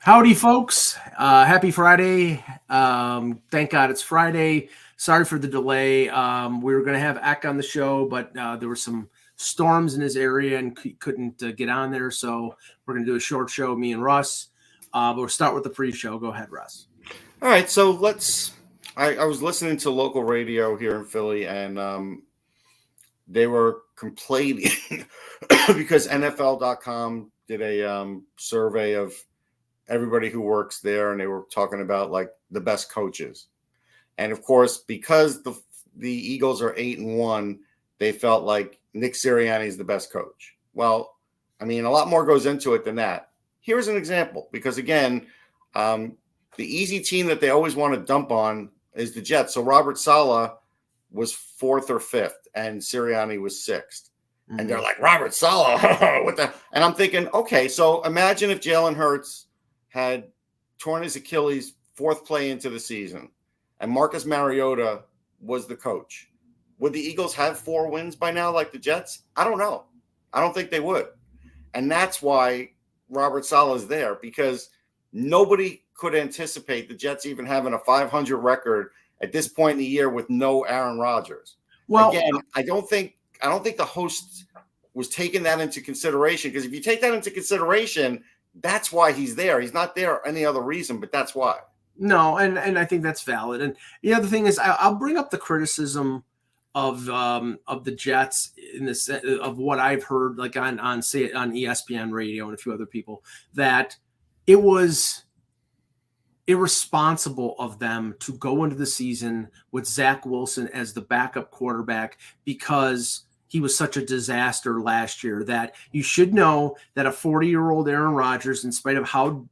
Howdy, folks. Happy Friday. Thank God it's Friday. Sorry for the delay. We were going to have Eck on the show, but there were some storms in his area and couldn't get on there. So we're going to do a short show, me and Russ. But we'll start with the pre-show. Go ahead, Russ. All right. So I was listening to local radio here in Philly, and they were complaining because NFL.com did a survey of everybody who works there, and they were talking about like the best coaches. And of course, because the Eagles are 8-1, they felt like Nick Sirianni is the best coach. Well, I mean, a lot more goes into it than that. Here's an example, because again, the easy team that they always want to dump on is the Jets. So Robert Saleh was 4th or 5th, and Sirianni was 6th. Mm-hmm. And they're like, Robert Saleh, what the? And I'm thinking, okay, so imagine if Jalen Hurts had torn his Achilles 4th play into the season, and Marcus Mariota was the coach. Would the Eagles have 4 wins by now like the Jets? I don't know. I don't think they would. And that's why Robert Saleh is there, because nobody could anticipate the Jets even having a 500 record at this point in the year with no Aaron Rodgers. Well, again, I don't think the host was taking that into consideration, because if you take that into consideration, that's why he's there. He's not there any other reason, but that's why. No, and I think that's valid. And the other thing is, I'll bring up the criticism of the Jets in this of what I've heard, like on ESPN radio and a few other people, that it was irresponsible of them to go into the season with Zach Wilson as the backup quarterback because he was such a disaster last year. That you should know that a 40-year-old Aaron Rodgers, in spite of how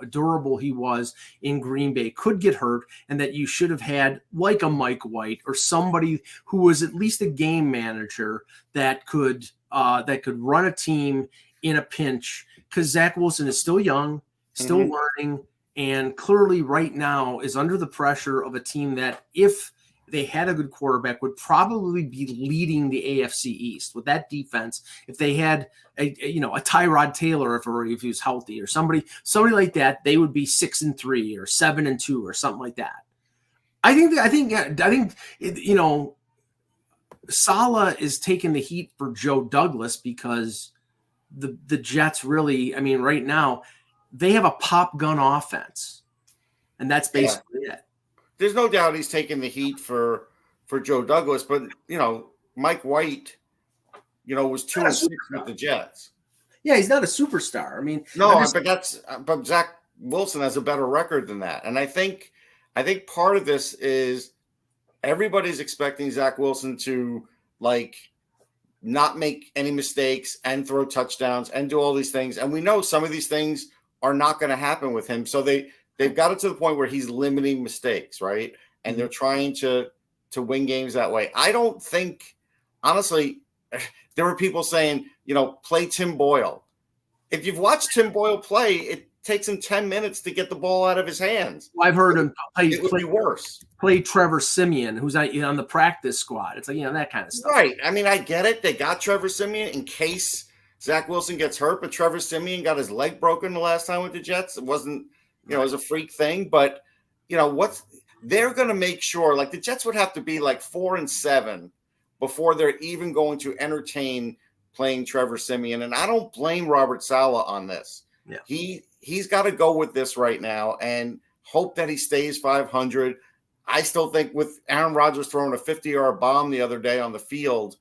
durable he was in Green Bay, could get hurt, and that you should have had like a Mike White or somebody who was at least a game manager that could run a team in a pinch, because Zach Wilson is still young, still learning, and clearly right now is under the pressure of a team that, if they had a good quarterback, would probably be leading the AFC East with that defense. If they had a Tyrod Taylor, if he was healthy, or somebody like that, they would be 6-3 or 7-2 or something like that. I think Saleh is taking the heat for Joe Douglas, because the Jets really, I mean, right now they have a pop gun offense, and that's basically it. There's no doubt he's taking the heat for Joe Douglas, but Mike White, was 2-6 with the Jets. Yeah, he's not a superstar. I mean, but Zach Wilson has a better record than that, and I think part of this is everybody's expecting Zach Wilson to not make any mistakes and throw touchdowns and do all these things, and we know some of these things are not going to happen with him. So they've got it to the point where he's limiting mistakes, right? And they're trying to win games that way. I don't think, honestly, there were people saying, play Tim Boyle. If you've watched Tim Boyle play, it takes him 10 minutes to get the ball out of his hands. Well, I've heard him play worse. Play Trevor Siemian, who's on the practice squad. It's like, that kind of stuff. Right. I mean, I get it. They got Trevor Siemian in case Zach Wilson gets hurt, but Trevor Siemian got his leg broken the last time with the Jets. It wasn't, it was a freak thing, but they're going to make sure, like the Jets would have to be like 4-7 before they're even going to entertain playing Trevor Siemian. And I don't blame Robert Saleh on this. Yeah. He's got to go with this right now and hope that he stays 500. I still think with Aaron Rodgers throwing a 50-yard bomb the other day on the field,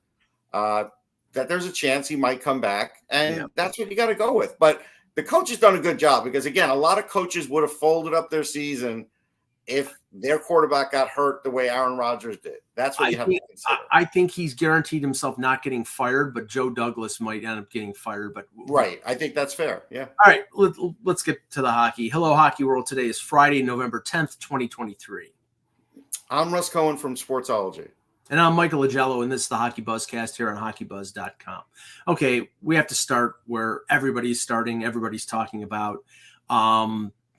that there's a chance he might come back, and that's what you got to go with. But the coach has done a good job, because, again, a lot of coaches would have folded up their season if their quarterback got hurt the way Aaron Rodgers did. That's what you have to consider. I think he's guaranteed himself not getting fired, but Joe Douglas might end up getting fired. But right. I think that's fair. Yeah. All right. Let's get to the hockey. Hello, Hockey World. Today is Friday, November 10th, 2023. I'm Russ Cohen from Sportsology. And I'm Michael Agello, and this is the HockeyBuzzcast here on HockeyBuzz.com. Okay, we have to start where everybody's starting, everybody's talking about.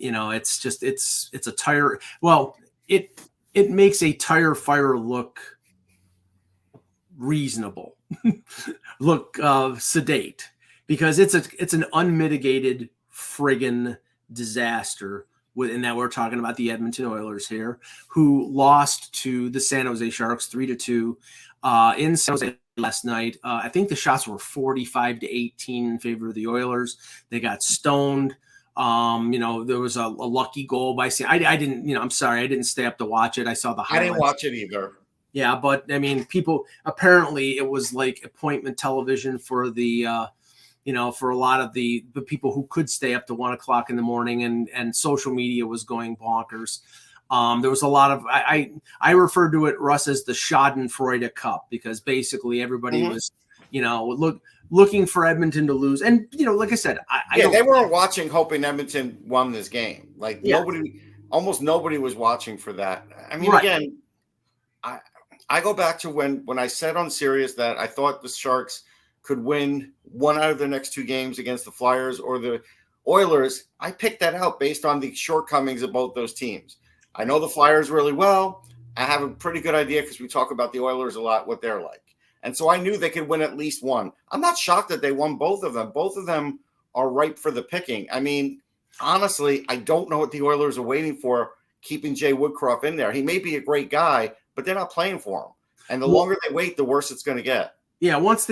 It's just it's a tire. Well, it makes a tire fire look reasonable, look sedate, because it's an unmitigated friggin' disaster. And that we're talking about the Edmonton Oilers here, who lost to the San Jose Sharks 3-2 in San Jose last night. I think the shots were 45-18 in favor of the Oilers. They got stoned. There was a lucky goal by I didn't, I'm sorry, I didn't stay up to watch it. I saw the highlights. I didn't watch it either. Yeah, but I mean, people apparently it was like appointment television for the for a lot of the people who could stay up to 1 o'clock in the morning, and social media was going bonkers. There was a lot of, I referred to it, Russ, as the Schadenfreude Cup, because basically everybody was, looking for Edmonton to lose. And, like I said, they weren't watching hoping Edmonton won this game. Like almost nobody was watching for that. I mean, again, I go back to when I said on Sirius that I thought the Sharks could win one out of their next 2 games against the Flyers or the Oilers. I picked that out based on the shortcomings of both those teams. I know the Flyers really well. I have a pretty good idea because we talk about the Oilers a lot, what they're like. And so I knew they could win at least one. I'm not shocked that they won both of them. Both of them are ripe for the picking. I mean, honestly, I don't know what the Oilers are waiting for keeping Jay Woodcroft in there. He may be a great guy, but they're not playing for him. And the longer they wait, the worse it's going to get. Yeah, once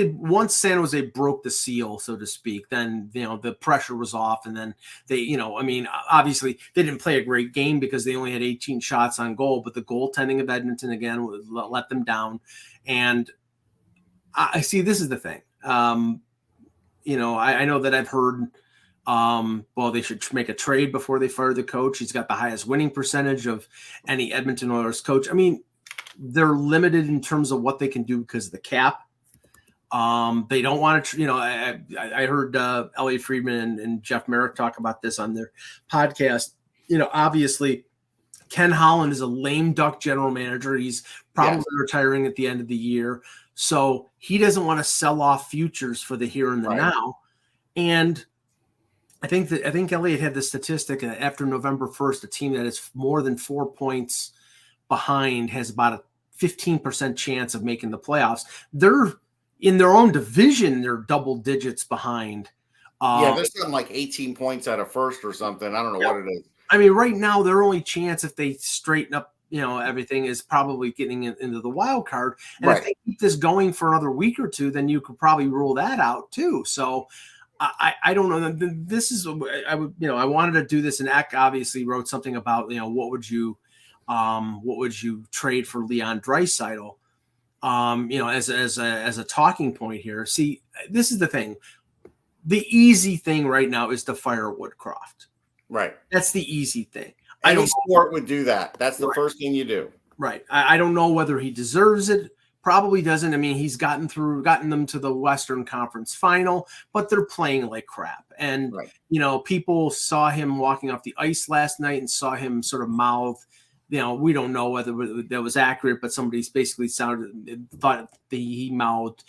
San Jose broke the seal, so to speak, then the pressure was off, and then they, obviously they didn't play a great game because they only had 18 shots on goal, but the goaltending of Edmonton again let them down. And I see, this is the thing. I know that I've heard, they should make a trade before they fire the coach. He's got the highest winning percentage of any Edmonton Oilers coach. I mean, they're limited in terms of what they can do because of the cap. They don't want to, I heard Elliot Friedman and Jeff Merrick talk about this on their podcast. Obviously Ken Holland is a lame duck general manager. He's probably retiring at the end of the year. So he doesn't want to sell off futures for the here and the now. And I think Elliot had the statistic that after November 1st, a team that is more than 4 points behind has about a 15% chance of making the playoffs. They're in their own division, they're double digits behind. They're something like 18 points out of first or something. I don't know what it is. I mean, right now, their only chance if they straighten up, everything is probably getting into the wild card. And if they keep this going for another week or two, then you could probably rule that out too. So I don't know. This is, I wanted to do this, and Eck obviously wrote something about, what would you trade for Leon Draisaitl? As a talking point here. See, this is the thing. The easy thing right now is to fire Woodcroft. Right. That's the easy thing. Any sport would do that. That's the first thing you do. Right. I don't know whether he deserves it. Probably doesn't. I mean, he's gotten them to the Western Conference Final, but they're playing like crap. And, people saw him walking off the ice last night and saw him sort of mouth, we don't know whether that was accurate, but somebody's basically thought that he mouthed,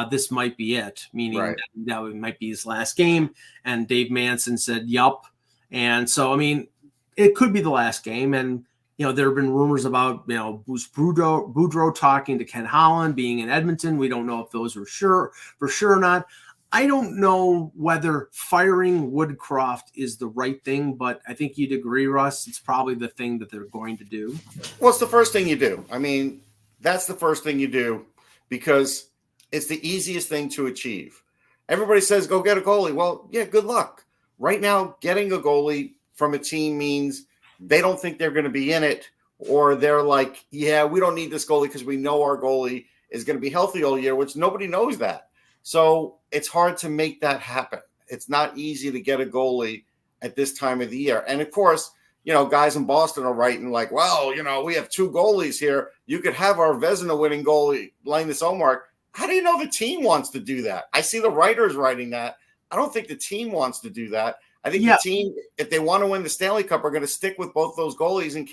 this might be it, meaning that it might be his last game. And Dave Manson said, yup. And so, I mean, it could be the last game. And, there have been rumors about, Bruce Boudreau talking to Ken Holland, being in Edmonton. We don't know if those were for sure or not. I don't know whether firing Woodcroft is the right thing, but I think you'd agree, Russ, it's probably the thing that they're going to do. Well, it's the first thing you do. I mean, that's the first thing you do because it's the easiest thing to achieve. Everybody says, go get a goalie. Well, yeah, good luck. Right now, getting a goalie from a team means they don't think they're going to be in it, or they're like, yeah, we don't need this goalie because we know our goalie is going to be healthy all year, which nobody knows that. So it's hard to make that happen. It's not easy to get a goalie at this time of the year. And of course, guys in Boston are writing like, well, we have 2 goalies here. You could have our Vezina winning goalie, Linus Ullmark. How do you know the team wants to do that? I see the writers writing that. I don't think the team wants to do that. I think the team, if they want to win the Stanley Cup, are going to stick with both those goalies in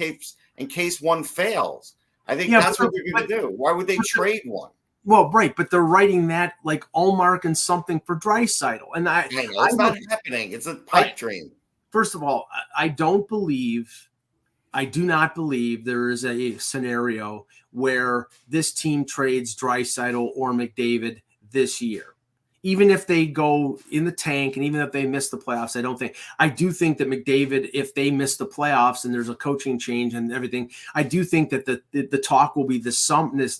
case one fails. I think that's what they're going to do. Why would they trade one? Well, right, but they're writing that like Ullmark and something for Draisaitl, and I know it's not happening. It's a pipe dream. First of all, I do not believe there is a scenario where this team trades Draisaitl or McDavid this year. even if they go in the tank and even if they miss the playoffs, I do think that McDavid, if they miss the playoffs and there's a coaching change and everything, I do think that the talk will be this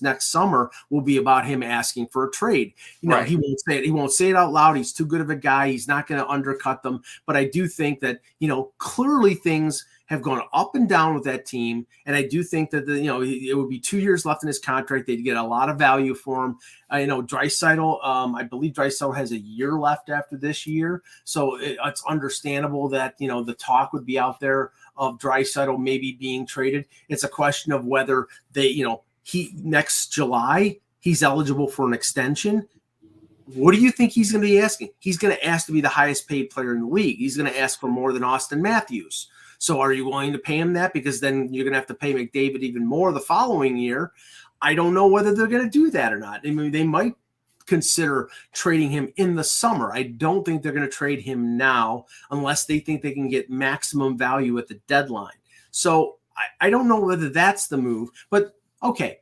next summer will be about him asking for a trade. Right. He won't say it. He won't say it out loud. He's too good of a guy. He's not going to undercut them. But I do think that, clearly things have gone up and down with that team. And I do think that, it would be 2 years left in his contract. They'd get a lot of value for him. Draisaitl, I believe Draisaitl has a year left after this year. So it's understandable that, the talk would be out there of Draisaitl maybe being traded. It's a question of whether next July, he's eligible for an extension. What do you think he's going to be asking? He's going to ask to be the highest paid player in the league. He's going to ask for more than Auston Matthews. So are you willing to pay him that? Because then you're going to have to pay McDavid even more the following year. I don't know whether they're going to do that or not. I mean, they might consider trading him in the summer. I don't think they're going to trade him now unless they think they can get maximum value at the deadline. So I don't know whether that's the move. But, okay,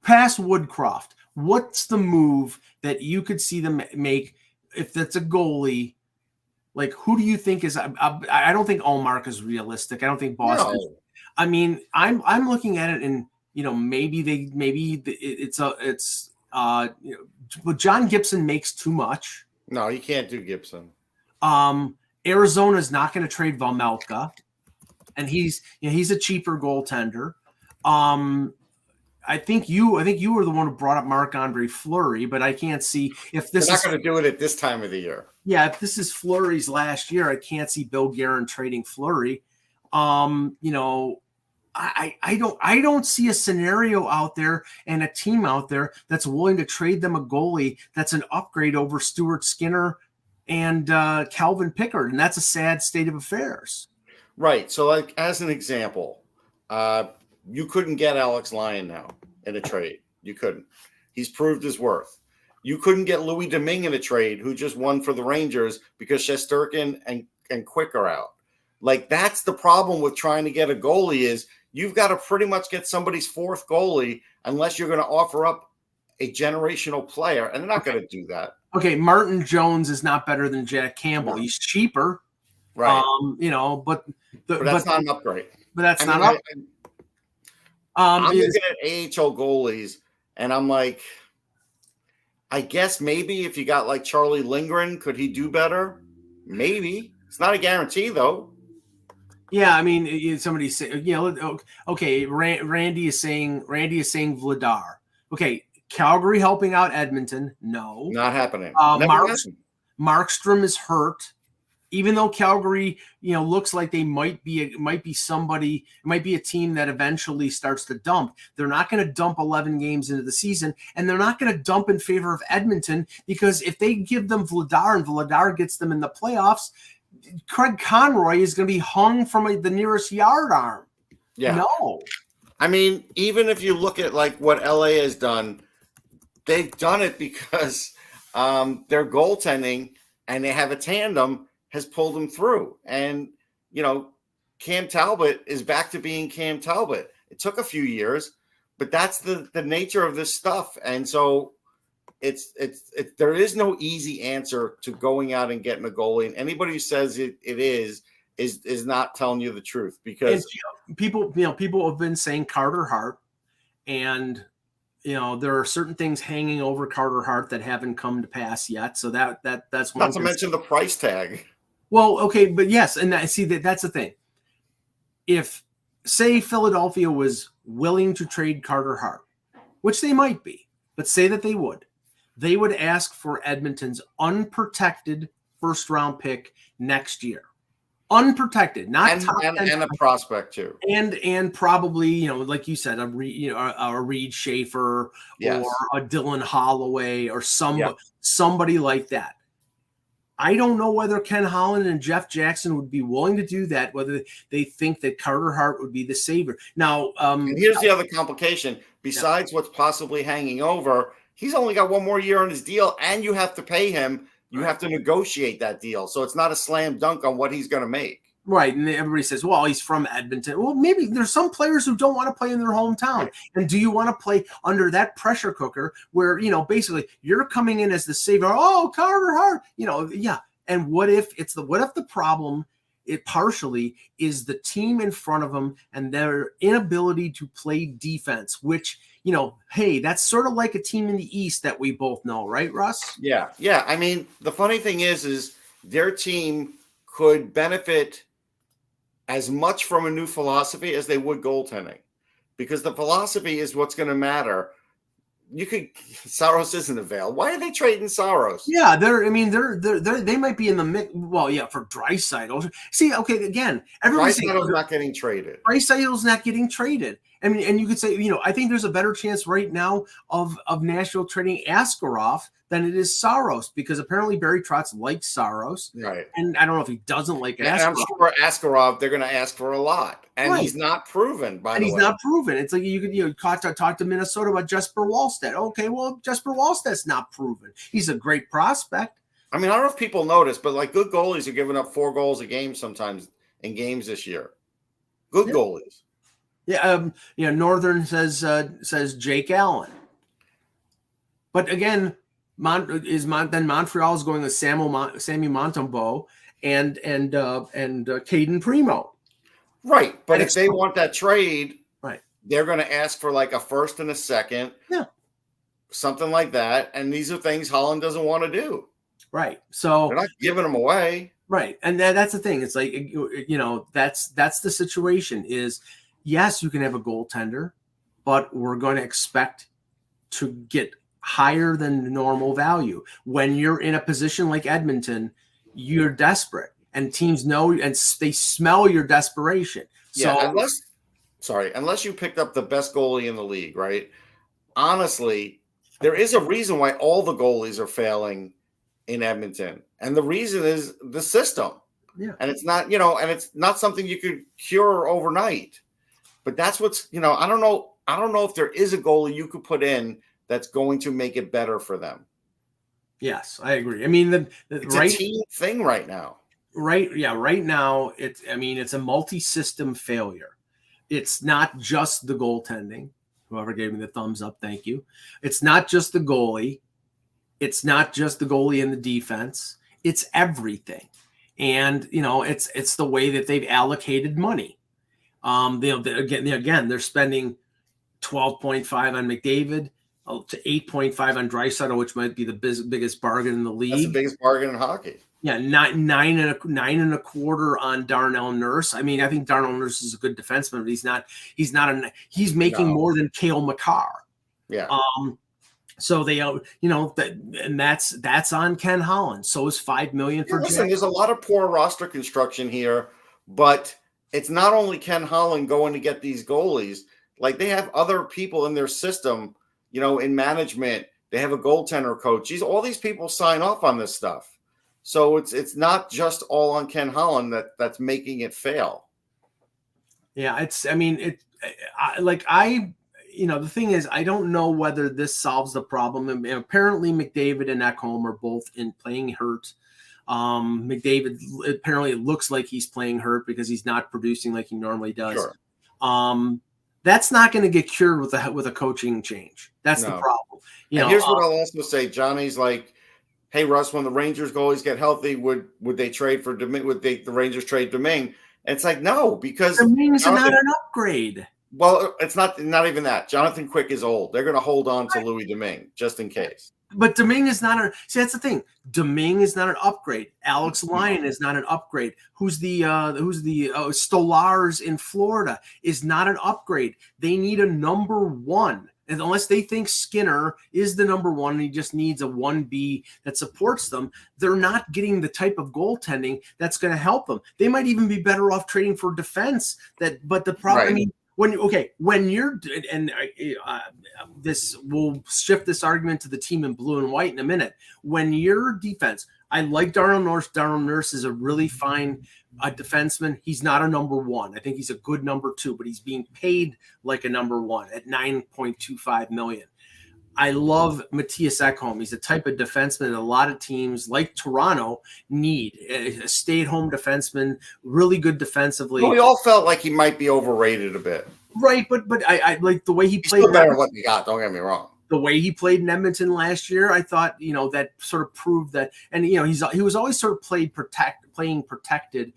past Woodcroft, what's the move that you could see them make if that's a goalie? Like, who do you think is? I don't think Allmark is realistic. I don't think Boston. No. I mean, I'm looking at it, and but John Gibson makes too much. No, you can't do Gibson. Arizona is not going to trade Vejmelka, and he's a cheaper goaltender. I think you were the one who brought up Marc-Andre Fleury, but I can't see if this is not going to do it at this time of the year. Yeah, if this is Fleury's last year, I can't see Bill Guerin trading Fleury. I don't see a scenario out there and a team out there that's willing to trade them a goalie that's an upgrade over Stuart Skinner and Calvin Pickard, and that's a sad state of affairs. Right. So, like as an example, you couldn't get Alex Lyon now in a trade. You couldn't. He's proved his worth. You couldn't get Louis Domingue in a trade, who just won for the Rangers because Shesterkin and Quick are out. Like, that's the problem with trying to get a goalie is you've got to pretty much get somebody's fourth goalie unless you're going to offer up a generational player, and they're not going to do that. Okay, Martin Jones is not better than Jack Campbell. No. He's cheaper. Right. But that's not an upgrade. But that's not up. I'm looking at AHL goalies, and I'm like, I guess maybe if you got like Charlie Lindgren, could he do better? Maybe. It's not a guarantee, though. Yeah, I mean, somebody say, okay, Randy is saying Vladar. Okay, Calgary helping out Edmonton. No, not happening. Markstrom is hurt. Even though Calgary, looks like they might be a team that eventually starts to dump. They're not going to dump 11 games into the season, and they're not going to dump in favor of Edmonton, because if they give them Vladar and Vladar gets them in the playoffs, Craig Conroy is going to be hung from the nearest yard arm. Yeah. No. I mean, even if you look at like what LA has done, they've done it because their goaltending and they have a tandem has pulled them through. And, Cam Talbot is back to being Cam Talbot. It took a few years, but that's the nature of this stuff. And so there is no easy answer to going out and getting a goalie. And anybody who says it is not telling you the truth, because people have been saying Carter Hart, and there are certain things hanging over Carter Hart that haven't come to pass yet. So that's one. Not to mention the price tag. Well, okay, but yes, and that's the thing. If, say, Philadelphia was willing to trade Carter Hart, which they might be, but say that they would ask for Edmonton's unprotected first-round pick next year. Unprotected, not top and a prospect too, and probably like you said, a Reed Schaefer, yes, or a Dylan Holloway or somebody like that. I don't know whether Ken Holland and Jeff Jackson would be willing to do that, whether they think that Carter Hart would be the savior. Now, and here's the other complication. Besides what's possibly hanging over, he's only got one more year on his deal, and you have to pay him. You have to negotiate that deal. So it's not a slam dunk on what he's going to make. Right. And everybody says, well, he's from Edmonton. Well, maybe there's some players who don't want to play in their hometown. Right. And do you want to play under that pressure cooker where, basically you're coming in as the savior? Oh, Carter Hart, yeah. And what if the problem, it partially is the team in front of them and their inability to play defense, which, hey, that's sort of like a team in the East that we both know, right, Russ? Yeah. Yeah. I mean, the funny thing is their team could benefit as much from a new philosophy as they would goaltending, because the philosophy is what's going to matter. Saros isn't available. Why are they trading Saros? Yeah, they might be in the mix. Well, yeah, for Draisaitl. See, okay, again, everybody's not getting traded. Draisaitl's not getting traded. I mean, and you could say, I think there's a better chance right now of Nashville trading Askarov than it is Saros, because apparently Barry Trotz likes Saros. Right. And I don't know if he doesn't like Askarov. And I'm sure Askarov, they're going to ask for a lot. And he's not proven, by the way. And he's not proven. It's like you could talk to Minnesota about Jesper Wallstedt. Okay, well, Jesper Wallstedt's not proven. He's a great prospect. I mean, I don't know if people notice, but like good goalies are giving up 4 goals a game sometimes in games this year. Good goalies. Yeah, Northern says Jake Allen. But again, Montreal is going with Sammy Montembeault and Caden Primo. Right, but if they want that trade, right, they're going to ask for like a first and a second, something like that. And these are things Holland doesn't want to do. Right, so they're not giving them away. Right, and that's the thing. It's like that's the situation. Is yes, you can have a goaltender, but we're going to expect to get higher than normal value. When you're in a position like Edmonton, you're desperate, and teams know and they smell your desperation. Yeah, unless you picked up the best goalie in the league, right? Honestly, there is a reason why all the goalies are failing in Edmonton, and the reason is the system. Yeah, and it's not, and it's not something you could cure overnight. But that's what's, I don't know if there is a goalie you could put in that's going to make it better for them. Yes, I agree. I mean, it's a team thing right now. Right. Yeah. Right now, it's a multi-system failure. It's not just the goaltending. Whoever gave me the thumbs up, thank you. It's not just the goalie. It's not just the goalie and the defense. It's everything. And, it's the way that they've allocated money. Again, they're spending 12.5 on McDavid to 8.5 on Draisaitl, which might be the biggest bargain in the league. That's the biggest bargain in hockey. Yeah, nine and a quarter on Darnell Nurse. I mean, I think Darnell Nurse is a good defenseman, but he's making more than Cale Makar. Yeah. So they, and that's on Ken Holland. So is $5 million for. Listen, there's a lot of poor roster construction here, but it's not only Ken Holland going to get these goalies. Like they have other people in their system, in management. They have a goaltender coach. All these people sign off on this stuff. So it's not just all on Ken Holland that's making it fail. Yeah, the thing is, I don't know whether this solves the problem. And apparently McDavid and Ekholm are both in playing hurt. McDavid, apparently it looks like he's playing hurt because he's not producing like he normally does. Sure. That's not going to get cured with a coaching change. That's the problem. Here's what I'll also say. Johnny's like, hey, Russ, when the Rangers goalies get healthy, would they trade for Domingue? Would the Rangers trade Domingue? And it's like, no, because Domingue's not an upgrade. Well, it's not even that. Jonathan Quick is old. They're going to hold on to Louis Domingue just in case. But Domingue is not that's the thing. Domingue is not an upgrade. Alex Lyon is not an upgrade. Who's the Stolars in Florida is not an upgrade. They need a number one. And unless they think Skinner is the number one and he just needs a 1B that supports them, they're not getting the type of goaltending that's going to help them. They might even be better off trading for defense. But the problem, right. This will shift this argument to the team in blue and white in a minute. When your defense, I like Darnell Nurse. Darnell Nurse is a really fine defenseman. He's not a number one. I think he's a good number two, but he's being paid like a number one at $9.25 million. I love Matthias Ekholm. He's the type of defenseman that a lot of teams like Toronto need. A stay-at-home defenseman, really good defensively. Well, we all felt like he might be overrated a bit. Right, but I like the way he He's played. still better than what he got, don't get me wrong. The way he played in Edmonton last year, I thought, that sort of proved that. And, he was always sort of playing protected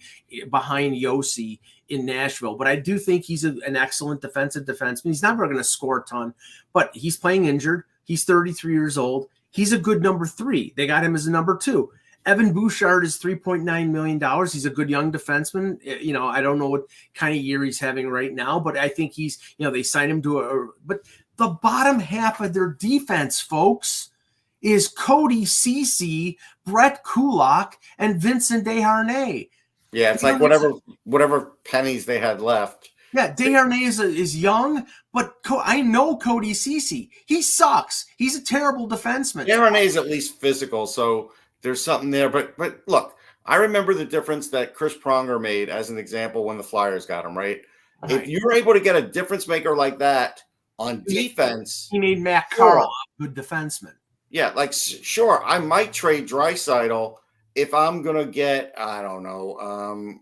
behind Yossi in Nashville. But I do think he's an excellent defensive defenseman. He's never going to score a ton, but he's playing injured. He's 33 years old. He's a good number 3. They got him as a number 2. Evan Bouchard is $3.9 million. He's a good young defenseman. I don't know what kind of year he's having right now, but I think he's, they signed him to but the bottom half of their defense, folks, is Cody Ceci, Brett Kulak, and Vincent Desharnais. Yeah, it's like whatever pennies they had left. Yeah, Desharnais is young, but I know Cody Ceci. He sucks. He's a terrible defenseman. Desharnais is at least physical, so there's something there. But look, I remember the difference that Chris Pronger made as an example when the Flyers got him, right? If you're able to get a difference maker like that on defense, he made Matt Carle a good defenseman. Yeah, like sure, I might trade Draisaitl if I'm gonna get, I don't know,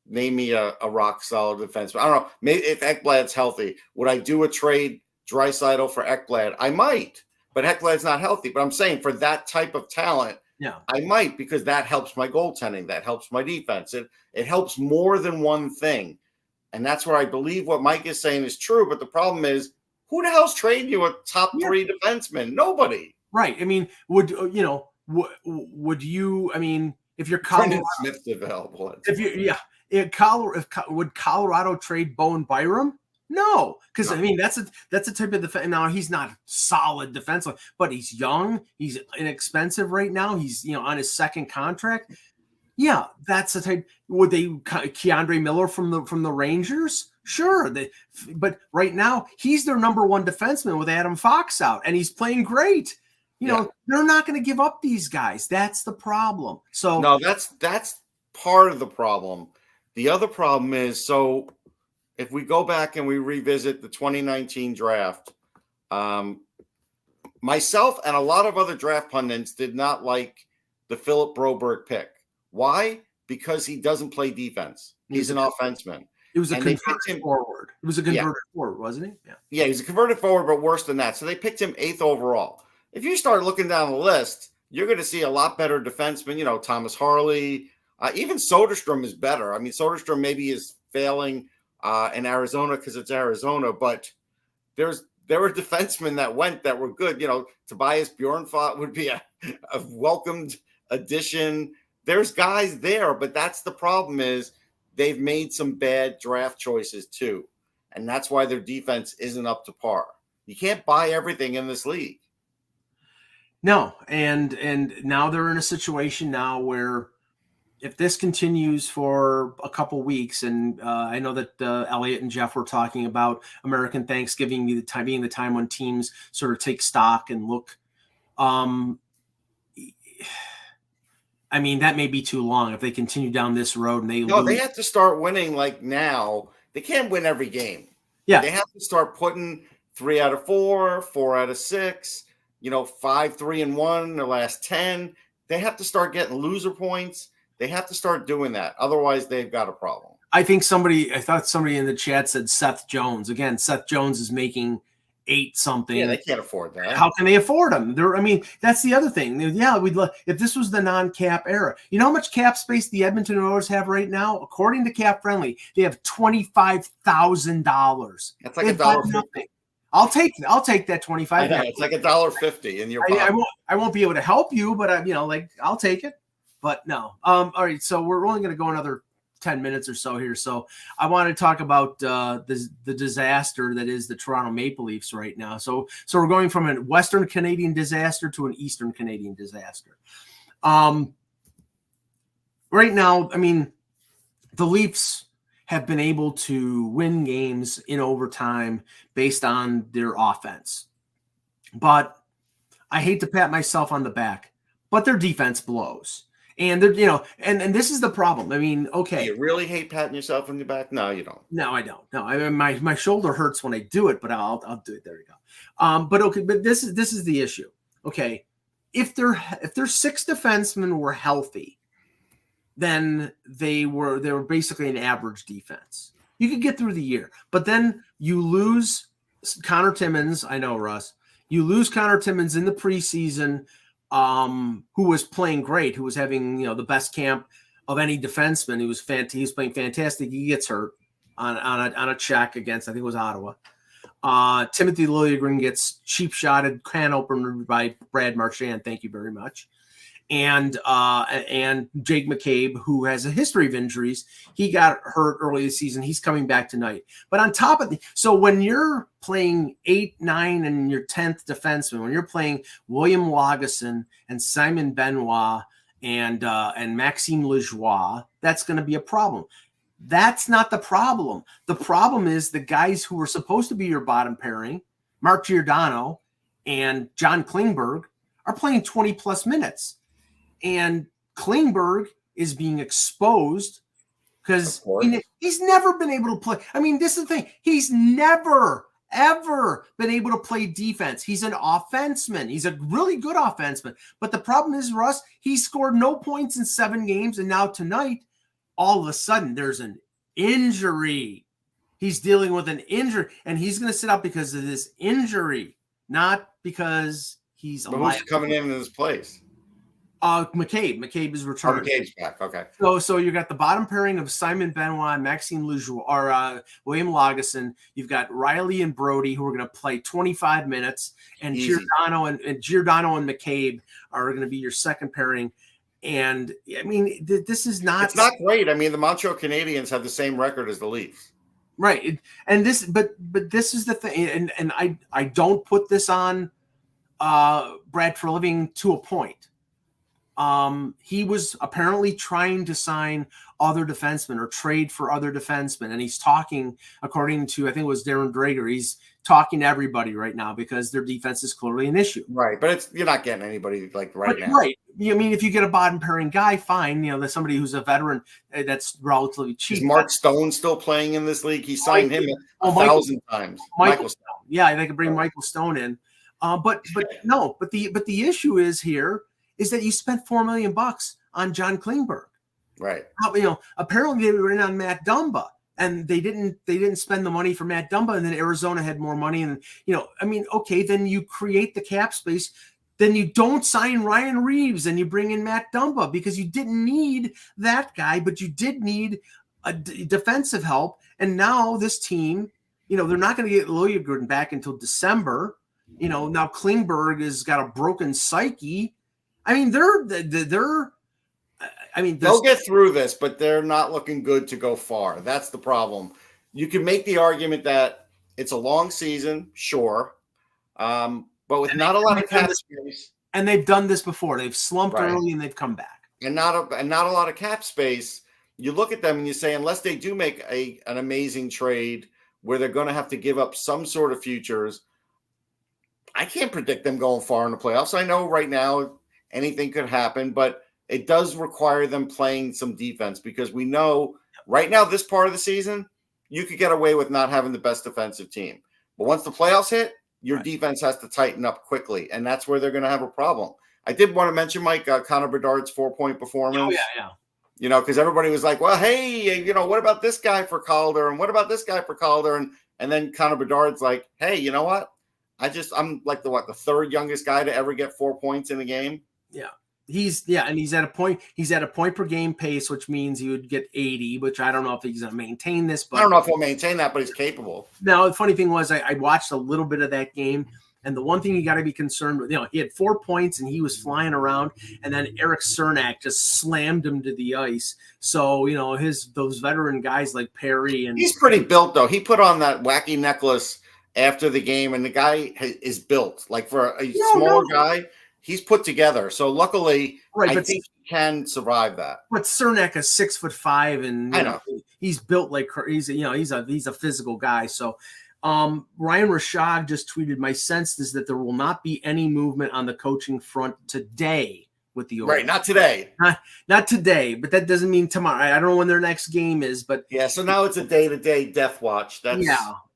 name me a rock solid defenseman. I don't know, maybe if Ekblad's healthy, would I do a trade Draisaitl for Ekblad? I might, but Ekblad's not healthy. But I'm saying for that type of talent, I might, because that helps my goaltending, that helps my defense. It helps more than one thing. And that's where I believe what Mike is saying is true. But the problem is, who the hell's trading you a top 3 defenseman? Nobody. Right. I mean, would you? I mean, if you're Colorado, Smith's available. Would Colorado trade Bowen Byram? No, because I mean that's a type of defense. Now he's not solid defensive, but he's young. He's inexpensive right now. He's on his second contract. Yeah, that's the type. Would they Keandre Miller from the Rangers? Sure, but right now he's their number 1 defenseman with Adam Fox out, and he's playing great. They're not going to give up these guys. That's the problem. So no, that's part of the problem. The other problem is, so if we go back and we revisit the 2019 draft, myself and a lot of other draft pundits did not like the Philip Broberg pick. Why? Because he doesn't play defense. He's an offenseman. It was a converted forward. It was a converted forward, wasn't he? Yeah, he's a converted forward, but worse than that. So they picked him 8th overall. If you start looking down the list, you're going to see a lot better defensemen. Thomas Harley, even Soderstrom is better. I mean, Soderstrom maybe is failing in Arizona because it's Arizona, but there were defensemen that went that were good. Tobias Bjornfot would be a welcomed addition. There's guys there, but that's the problem is they've made some bad draft choices too. And that's why their defense isn't up to par. You can't buy everything in this league. No, and now they're in a situation now where if this continues for a couple weeks, and I know that Elliot and Jeff were talking about American Thanksgiving being the time when teams sort of take stock and look. I mean, that may be too long if they continue down this road and lose. They have to start winning like now. They can't win every game. Yeah, they have to start putting 3 out of 4, 4 out of 6. 5-3-1 their last 10. They have to start getting loser points. They have to start doing that. Otherwise, they've got a problem. I thought somebody in the chat said Seth Jones. Again, Seth Jones is making 8 something. Yeah, they can't afford that. How can they afford them? That's the other thing. Yeah, if this was the non-cap era. You know how much cap space the Edmonton Oilers have right now? According to Cap Friendly, they have $25,000. That's like $1.50. I'll take that 25. It's like $1.50 in your pocket. I won't be able to help you, but I'll take it. But no. All right. So we're only going to go another 10 minutes or so here. So I want to talk about the disaster that is the Toronto Maple Leafs right now. So we're going from a Western Canadian disaster to an Eastern Canadian disaster. Right now, I mean, the Leafs have been able to win games in overtime based on their offense. But I hate to pat myself on the back, but their defense blows. And and this is the problem. I mean, okay. Do you really hate patting yourself on the back? No, you don't. No, I don't. No, I mean, my shoulder hurts when I do it, but I'll do it. There you go. But this is the issue. Okay, if their 6 defensemen were healthy, then they were basically an average defense. You could get through the year, but then you lose Connor Timmins. I know, Russ. You lose Connor Timmins in the preseason, who was playing great, who was having the best camp of any defenseman. He was playing fantastic. He gets hurt on a check against, I think it was Ottawa. Timothy Liljegren gets cheap shotted, can opener by Brad Marchand. Thank you very much. And Jake McCabe, who has a history of injuries, he got hurt early this season. He's coming back tonight. But on top of so when you're playing 8, 9, and your 10th defenseman, when you're playing William Lagesson and Simon Benoit and Maxime Lajoie, that's going to be a problem. That's not the problem. The problem is the guys who were supposed to be your bottom pairing, Mark Giordano and John Klingberg, are playing 20 plus minutes. And Klingberg is being exposed because he's never been able to play. I mean, this is the thing. He's never, ever been able to play defense. He's an offenseman. He's a really good offenseman. But the problem is, Russ, he scored no points in 7 games. And now tonight, all of a sudden, there's an injury. He's dealing with an injury. And he's going to sit out because of this injury, not because he's alive. Who's coming in his place? McCabe is returning. McCabe's back. Okay. So you got the bottom pairing of Simon Benoit and Maxime Lajoie, or William Lagesson. You've got Riley and Brody, who are going to play 25 minutes, and Giordano and McCabe are going to be your second pairing. And I mean, this is not. It's not great. I mean, the Montreal Canadiens have the same record as the Leafs. Right, and but this is the thing, and I don't put this on Brad Treliving to a point. He was apparently trying to sign other defensemen or trade for other defensemen. And he's talking, according to, I think it was Darren Drager, he's talking to everybody right now because their defense is clearly an issue. Right. But you're not getting anybody now. Right. I mean, if you get a bottom pairing guy, fine. There's somebody who's a veteran that's relatively cheap. Is Mark Stone still playing in this league? He signed him 1,000 times. Michael Stone. Yeah, they could bring Michael Stone in. But the issue is that you spent $4 million on John Klingberg. Right. Apparently they were in on Matt Dumba, and they didn't spend the money for Matt Dumba, and then Arizona had more money. And, okay, then you create the cap space. Then you don't sign Ryan Reeves and you bring in Matt Dumba because you didn't need that guy, but you did need a defensive help. And now this team, they're not going to get Liljegren back until December. Now Klingberg has got a broken psyche. I mean, they'll get through this, but they're not looking good to go far. That's the problem. You can make the argument that it's a long season, sure, but with not a lot of cap space. And they've done this before. They've slumped early and they've come back. And not a lot of cap space. You look at them and you say, unless they do make an amazing trade where they're going to have to give up some sort of futures, I can't predict them going far in the playoffs. I know right now anything could happen, but it does require them playing some defense because we know right now, this part of the season, you could get away with not having the best defensive team. But once the playoffs hit, your defense has to tighten up quickly, and that's where they're going to have a problem. I did want to mention, Mike, Connor Bedard's 4-point performance. Oh, yeah. Because everybody was like, well, hey, what about this guy for Calder? And what about this guy for Calder? And then Connor Bedard's like, hey, you know what? I'm like the third youngest guy to ever get 4 points in a game. Yeah. And he's at a point per game pace, which means he would get 80, which I don't know if he's going to maintain this. But I don't know if he'll maintain that, but he's capable. Now, the funny thing was I watched a little bit of that game, and the one thing you got to be concerned with, he had 4 points and he was flying around, and then Eric Cernak just slammed him to the ice. So, those veteran guys like Perry and he's pretty built though. He put on that wacky necklace after the game, and the guy is built like for a smaller guy. He's put together, so luckily, I think he can survive that. But Cernak is 6'5", and I know he's built like he's a physical guy. So, Ryan Rashad just tweeted, "My sense is that there will not be any movement on the coaching front today with the Oilers. Right, not today. Not today, but that doesn't mean tomorrow. I don't know when their next game is, but yeah. So now it's a day-to-day death watch. That's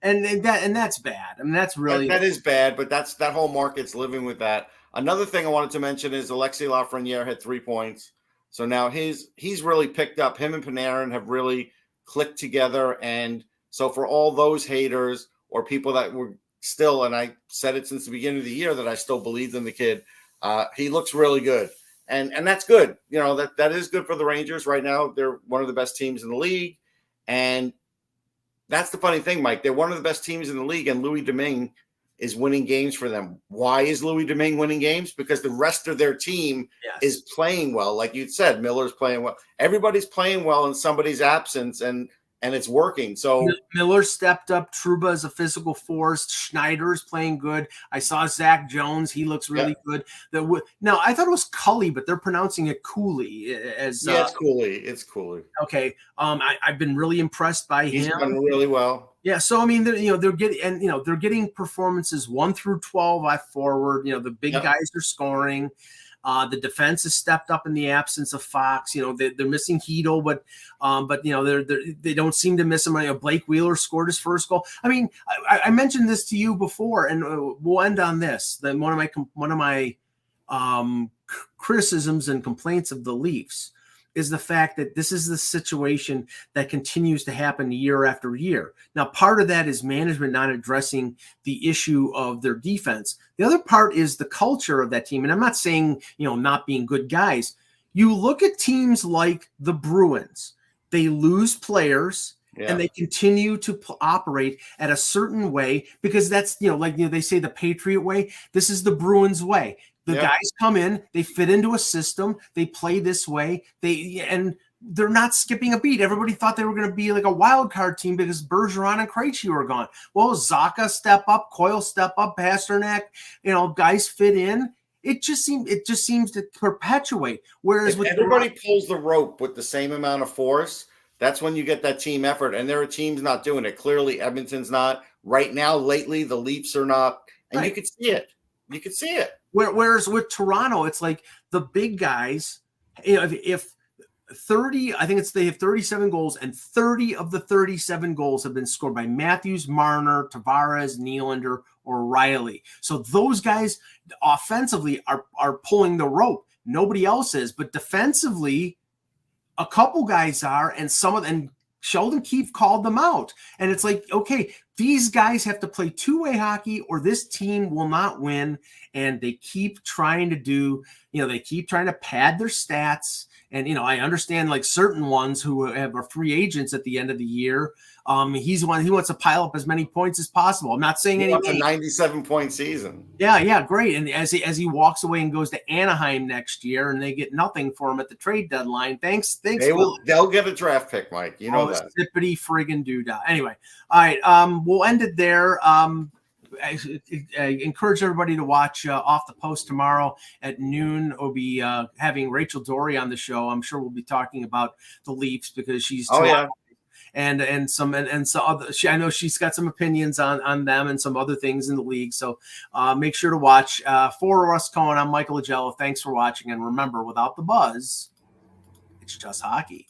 and that's bad. I mean, that's really that is bad. But that whole market's living with that. Another thing I wanted to mention is Alexis Lafreniere had 3 points, so now he's really picked up. Him and Panarin have really clicked together, and so for all those haters or people that were still, and I said it since the beginning of the year that I still believed in the kid, he looks really good. And that's good. You know, that is good for the Rangers right now. They're one of the best teams in the league. And that's the funny thing, Mike. They're one of the best teams in the league, and Louis Domingue is winning games for them. Why is Louis Domingue winning games? Because the rest of their team is playing well. Like you said, Miller's playing well. Everybody's playing well in somebody's absence, and it's working. So Miller stepped up. Trouba is a physical force. Schneider's playing good. I saw Zach Jones. He looks really good. Now, I thought it was Cully, but they're pronouncing it Cooley. It's Cooley. It's Cooley. Okay. I've been really impressed by him. He's done really well. Yeah. So, I mean, they're getting performances 1 through 12 at forward. The big guys are scoring. The defense has stepped up in the absence of Fox. They're missing Heedle, but they don't seem to miss him. Blake Wheeler scored his first goal. I mean, I mentioned this to you before, and we'll end on this. Then one of my criticisms and complaints of the Leafs is the fact that this is the situation that continues to happen year after year. Now, part of that is management not addressing the issue of their defense. The other part is the culture of that team. And I'm not saying, not being good guys. You look at teams like the Bruins, they lose players and they continue to operate at a certain way because that's, they say the Patriot way. This is the Bruins way. The guys come in, they fit into a system, they play this way, and they're not skipping a beat. Everybody thought they were going to be like a wild card team because Bergeron and Krejci were gone. Well, Zacha step up, Coyle step up, Pasternak, guys fit in. It just seems to perpetuate. Whereas if everybody pulls the rope with the same amount of force, that's when you get that team effort. And there are teams not doing it. Clearly, Edmonton's not. Right now, lately, the Leafs are not. And you can see it. You can see it. Whereas with Toronto, it's like the big guys, if 30, I think they have 37 goals, and 30 of the 37 goals have been scored by Matthews, Marner, Tavares, Nylander, or Riley. So those guys offensively are pulling the rope. Nobody else is, but defensively, a couple guys are, and Sheldon Keefe called them out. And it's like, okay, these guys have to play two-way hockey or this team will not win. And they keep trying to pad their stats. And, I understand like certain ones who are free agents at the end of the year. He wants to pile up as many points as possible. I'm not saying anything. He wants a 97-point season. Yeah, great. And as he walks away and goes to Anaheim next year, and they get nothing for him at the trade deadline. Thanks. They'll get a draft pick, Mike. You know that. Zippity friggin' doodah. Anyway, all right. We'll end it there. I encourage everybody to watch Off the Post tomorrow at noon. We'll be having Rachel Dory on the show. I'm sure we'll be talking about the Leafs because she's and some other. I know she's got some opinions on them and some other things in the league. So make sure to watch. For Russ Cohen, I'm Michael Agello. Thanks for watching, and remember, without the buzz, it's just hockey.